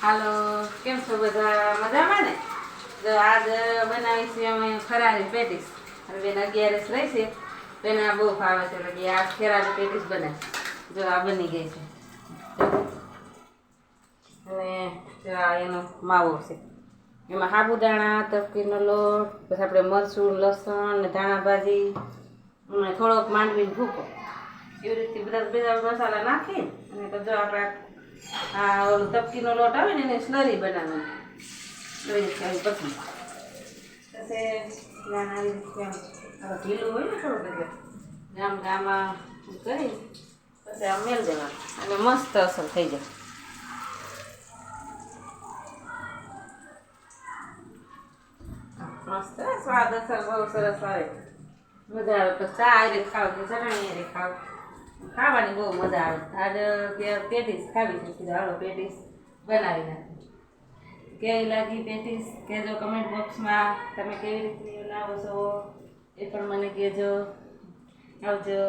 હાલો, કેમ છો બધા? મજામાં ને? જો આજ બનાવી છે અમે ફરારી પેટીસ. અને બેન 11 રહી છે. તેને આ બહુ ભાવે છે એટલે આ ફરારી પેટીસ બનાવી. જો આ બની ગઈ છે. અને જો આ એનો માવો છે. એમાં સાબુદાણા, તપકીનો લોટ, પછી આપણે મરચું, લસણ ને ધાણા ભાજી અને થોડોક માંડવીનો ભૂકો. એવી રીતે બધા મસાલા નાખી અને તો જો આપણે આ ઓલો તપકીનો લોટ આવે ને એને સ્લરી બનાવવાની. સ્લરી ખાવી પસંદ. પછી આવી રીતે ઢીલું હોય ને થોડુંક એટલે આમાં કરી પછી આ મેળ દેવાનું એટલે મસ્ત અસર થઈ જાય. મસ્ત સ્વાદ અસર બહુ સરસ આવે. મજા આવે તો ચા હારે ખાવ કે ચટણી હારે ખાવ. ખાવાની બહુ મજા આવે. આજ પેટીસ ખાવી છે. હાલો પેટીસ બનાવી નાખી. કેવી લાગી પેટીસ કહેજો કમેન્ટ બોક્સમાં. તમે કેવી રીતે બનાવો છો એ પણ મને કહેજો. આવજો.